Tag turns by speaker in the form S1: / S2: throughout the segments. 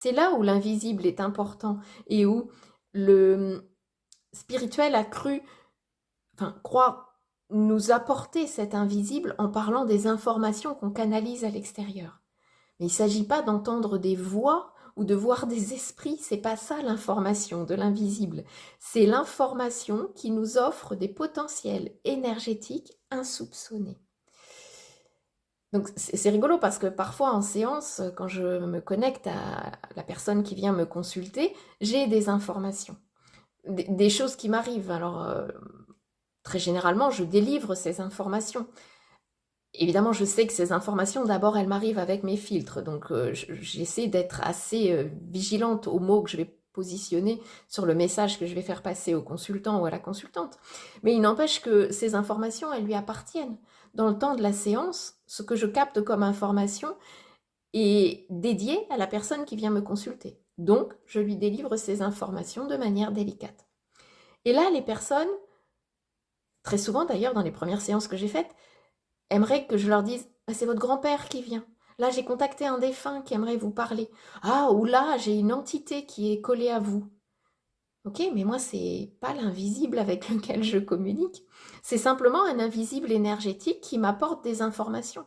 S1: C'est là où l'invisible est important et où le spirituel a cru, enfin, croit nous apporter cet invisible en parlant des informations qu'on canalise à l'extérieur. Mais il ne s'agit pas d'entendre des voix ou de voir des esprits, c'est pas ça l'information de l'invisible. C'est l'information qui nous offre des potentiels énergétiques insoupçonnés. Donc c'est rigolo parce que parfois en séance, quand je me connecte à la personne qui vient me consulter, j'ai des informations, des choses qui m'arrivent. Alors très généralement, je délivre ces informations. Évidemment, je sais que ces informations, d'abord, elles m'arrivent avec mes filtres, donc j'essaie d'être assez vigilante aux mots que je vais positionner sur le message que je vais faire passer au consultant ou à la consultante. Mais il n'empêche que ces informations, elles lui appartiennent. Dans le temps de la séance, ce que je capte comme information est dédié à la personne qui vient me consulter. Donc, je lui délivre ces informations de manière délicate. Et là, les personnes, très souvent d'ailleurs dans les premières séances que j'ai faites, aimeraient que je leur dise ah, c'est votre grand-père qui vient. Là, j'ai contacté un défunt qui aimerait vous parler. Ah, ou là, j'ai une entité qui est collée à vous. Ok, mais moi, c'est pas l'invisible avec lequel je communique. C'est simplement un invisible énergétique qui m'apporte des informations.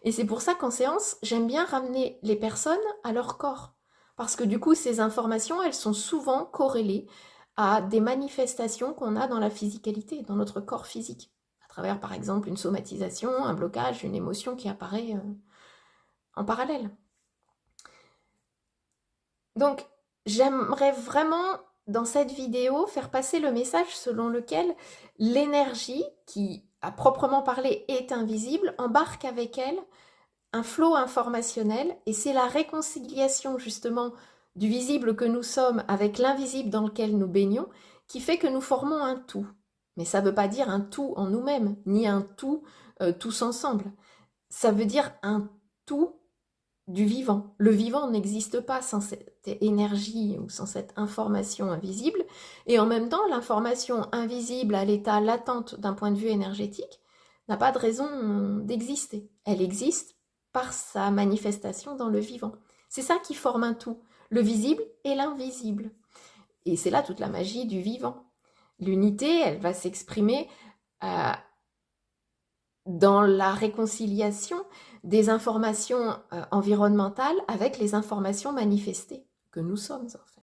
S1: Et c'est pour ça qu'en séance, j'aime bien ramener les personnes à leur corps. Parce que du coup, ces informations, elles sont souvent corrélées à des manifestations qu'on a dans la physicalité, dans notre corps physique. À travers, par exemple, une somatisation, un blocage, une émotion qui apparaît en parallèle. Donc, j'aimerais vraiment, dans cette vidéo, faire passer le message selon lequel l'énergie, qui à proprement parler est invisible, embarque avec elle un flot informationnel, et c'est la réconciliation justement du visible que nous sommes avec l'invisible dans lequel nous baignons qui fait que nous formons un tout. Mais ça ne veut pas dire un tout en nous-mêmes, ni un tout tous ensemble. Ça veut dire un tout du vivant. Le vivant n'existe pas sans cette énergie ou sans cette information invisible, et en même temps, l'information invisible à l'état latente d'un point de vue énergétique n'a pas de raison d'exister. Elle existe par sa manifestation dans le vivant. C'est ça qui forme un tout, le visible et l'invisible. Et c'est là toute la magie du vivant. L'unité, elle va s'exprimer euh, dans la réconciliation des informations environnementales avec les informations manifestées que nous sommes en fait.